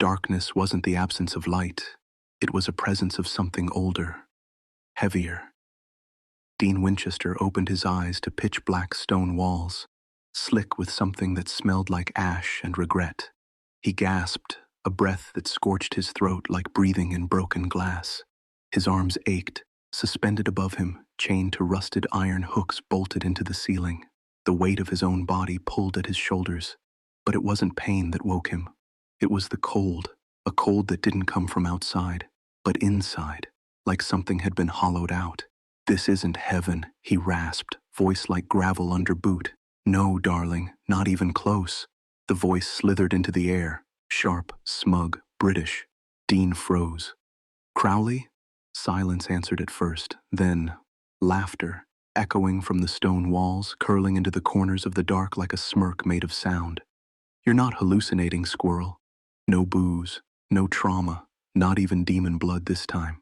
Darkness wasn't the absence of light. It was a presence of something older, heavier. Dean Winchester opened his eyes to pitch-black stone walls, slick with something that smelled like ash and regret. He gasped, a breath that scorched his throat like breathing in broken glass. His arms ached, suspended above him, chained to rusted iron hooks bolted into the ceiling. The weight of his own body pulled at his shoulders, but it wasn't pain that woke him. It was the cold, a cold that didn't come from outside, but inside, like something had been hollowed out. "This isn't heaven," he rasped, voice like gravel under boot. "No, darling, not even close." The voice slithered into the air, sharp, smug, British. Dean froze. "Crowley?" Silence answered at first, then laughter, echoing from the stone walls, curling into the corners of the dark like a smirk made of sound. "You're not hallucinating, squirrel. No booze, no trauma, not even demon blood this time.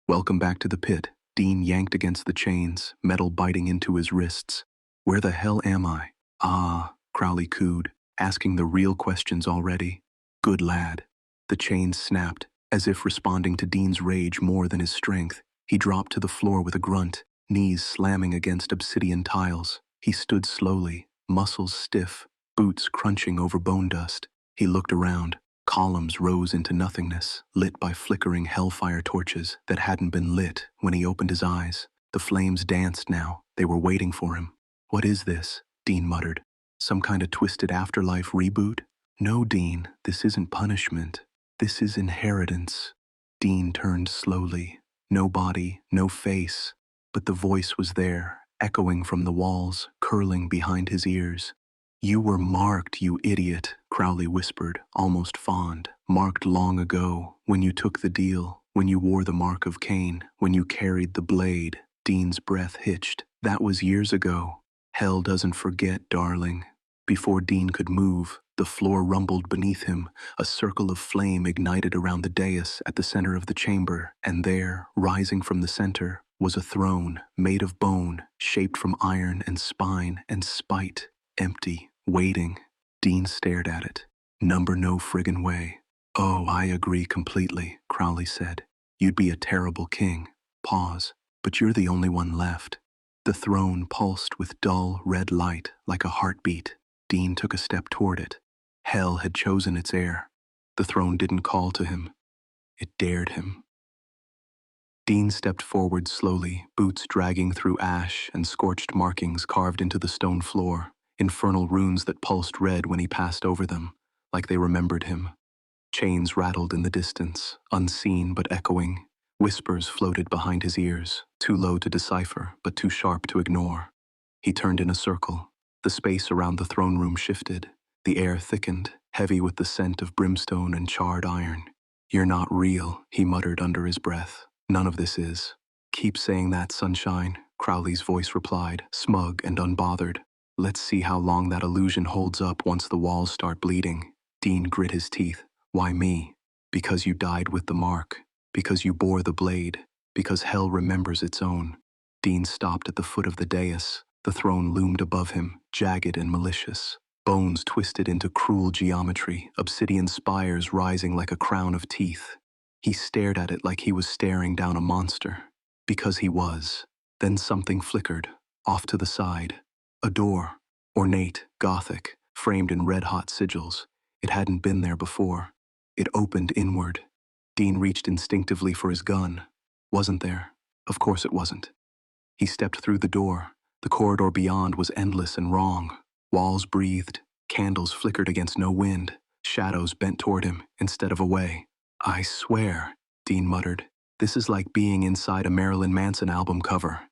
Welcome back to the pit." Dean yanked against the chains, metal biting into his wrists. "Where the hell am I?" "Ah," Crowley cooed, asking the real questions already. "Good lad." The chains snapped, as if responding to Dean's rage more than his strength. He dropped to the floor with a grunt, knees slamming against obsidian tiles. He stood slowly, muscles stiff, boots crunching over bone dust. He looked around. Columns rose into nothingness, lit by flickering hellfire torches that hadn't been lit when he opened his eyes. The flames danced now. They were waiting for him. "What is this?" Dean muttered. "Some kind of twisted afterlife reboot?" "No, Dean, this isn't punishment. This is inheritance." Dean turned slowly. No body, no face, but the voice was there, echoing from the walls, curling behind his ears. "You were marked, you idiot," Crowley whispered, almost fond. "Marked long ago, when you took the deal, when you wore the mark of Cain, when you carried the blade." Dean's breath hitched. "That was years ago. Hell doesn't forget, darling." Before Dean could move, the floor rumbled beneath him. A circle of flame ignited around the dais at the center of the chamber, and there, rising from the center, was a throne made of bone, shaped from iron and spine and spite, empty. Waiting. Dean stared at it. "Number no friggin' way." "Oh, I agree completely," Crowley said. "You'd be a terrible king." Pause. "But you're the only one left." The throne pulsed with dull, red light, like a heartbeat. Dean took a step toward it. Hell had chosen its heir. The throne didn't call to him. It dared him. Dean stepped forward slowly, boots dragging through ash and scorched markings carved into the stone floor. Infernal runes that pulsed red when he passed over them, like they remembered him. Chains rattled in the distance, unseen but echoing. Whispers floated behind his ears, too low to decipher, but too sharp to ignore. He turned in a circle. The space around the throne room shifted. The air thickened, heavy with the scent of brimstone and charred iron. "You're not real," he muttered under his breath. "None of this is." "Keep saying that, sunshine," Crowley's voice replied, smug and unbothered. "Let's see how long that illusion holds up once the walls start bleeding." Dean grit his teeth. "Why me?" "Because you died with the mark. Because you bore the blade. Because hell remembers its own." Dean stopped at the foot of the dais. The throne loomed above him, jagged and malicious. Bones twisted into cruel geometry, obsidian spires rising like a crown of teeth. He stared at it like he was staring down a monster. Because he was. Then something flickered, off to the side. A door, ornate, gothic, framed in red-hot sigils. It hadn't been there before. It opened inward. Dean reached instinctively for his gun. Wasn't there? Of course it wasn't. He stepped through the door. The corridor beyond was endless and wrong. Walls breathed. Candles flickered against no wind. Shadows bent toward him instead of away. "I swear," Dean muttered, "this is like being inside a Marilyn Manson album cover."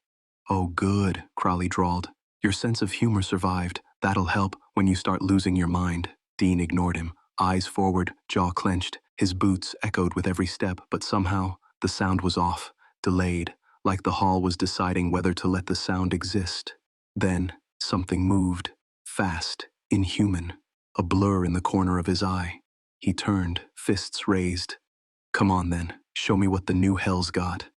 "Oh, good," Crowley drawled. "Your sense of humor survived. That'll help when you start losing your mind." Dean ignored him, eyes forward, jaw clenched. His boots echoed with every step, but somehow the sound was off, delayed, like the hall was deciding whether to let the sound exist. Then something moved, fast, inhuman, a blur in the corner of his eye. He turned, fists raised. "Come on then, show me what the new hell's got."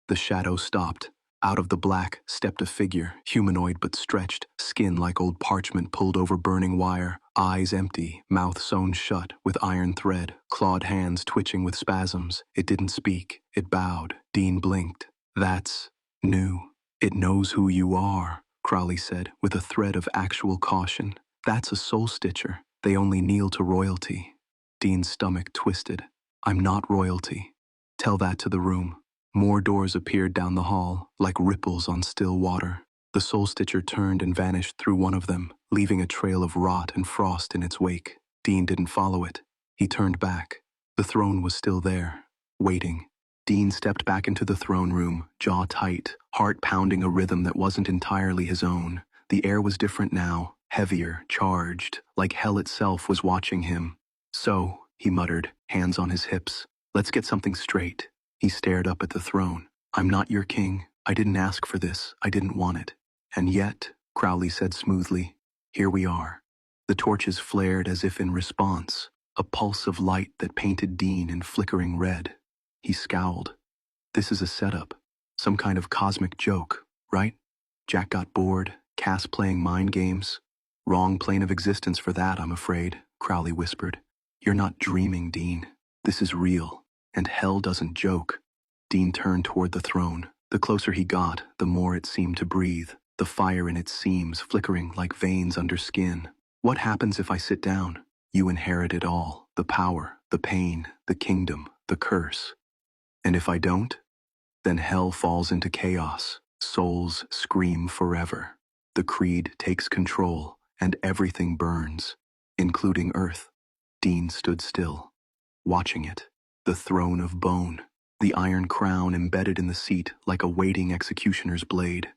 The shadow stopped. Out of the black stepped a figure, humanoid but stretched, skin like old parchment pulled over burning wire, eyes empty, mouth sewn shut with iron thread, clawed hands twitching with spasms. It didn't speak. It bowed. Dean blinked. That's new. It knows who you are, Crowley said, with a thread of actual caution. That's a soul stitcher. They only kneel to royalty. Dean's stomach twisted. I'm not royalty. Tell that to the room. More doors appeared down the hall, like ripples on still water. The soul stitcher turned and vanished through one of them, leaving a trail of rot and frost in its wake. Dean didn't follow it. He turned back. The throne was still there, waiting. Dean stepped back into the throne room, jaw tight, heart pounding a rhythm that wasn't entirely his own. The air was different now, heavier, charged, like hell itself was watching him. So, he muttered, hands on his hips, let's get something straight. He stared up at the throne. I'm not your king. I didn't ask for this. I didn't want it. And yet, Crowley said smoothly, here we are. The torches flared as if in response, a pulse of light that painted Dean in flickering red. He scowled. This is a setup. Some kind of cosmic joke, right? Jack got bored, Cass playing mind games. Wrong plane of existence for that, I'm afraid, Crowley whispered. You're not dreaming, Dean. This is real. And hell doesn't joke. Dean turned toward the throne. The closer he got, the more it seemed to breathe, the fire in its seams flickering like veins under skin. What happens if I sit down? You inherit it all, the power, the pain, the kingdom, the curse. And if I don't? Then hell falls into chaos. Souls scream forever. The creed takes control, and everything burns, including Earth. Dean stood still, watching it. The throne of bone, the iron crown embedded in the seat like a waiting executioner's blade.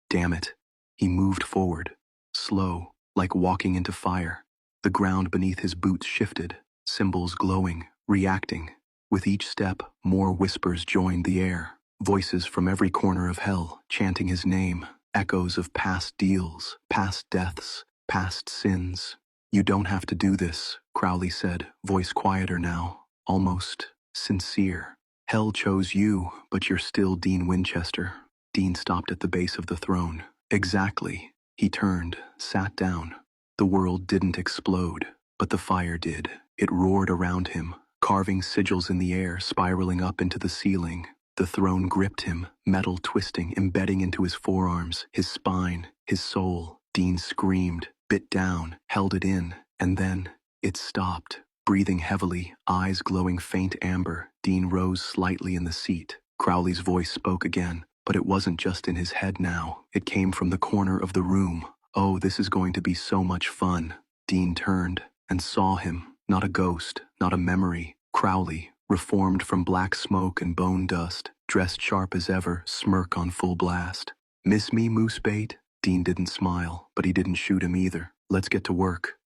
Damn it. He moved forward, slow, like walking into fire. The ground beneath his boots shifted, symbols glowing, reacting. With each step, more whispers joined the air, voices from every corner of hell, chanting his name, echoes of past deals, past deaths, past sins. You don't have to do this, Crowley said, voice quieter now, almost sincere. Hell chose you, but you're still Dean Winchester. Dean stopped at the base of the throne. Exactly. He turned, sat down. The world didn't explode, but the fire did. It roared around him, carving sigils in the air, spiraling up into the ceiling. The throne gripped him, metal twisting, embedding into his forearms, his spine, his soul. Dean screamed, bit down, held it in, and then it stopped. Breathing heavily, eyes glowing faint amber, Dean rose slightly in the seat. Crowley's voice spoke again, but it wasn't just in his head now. It came from the corner of the room. Oh, this is going to be so much fun. Dean turned and saw him, not a ghost, not a memory. Crowley, reformed from black smoke and bone dust, dressed sharp as ever, smirk on full blast. Miss me, moose bait? Dean didn't smile, but he didn't shoot him either. Let's get to work.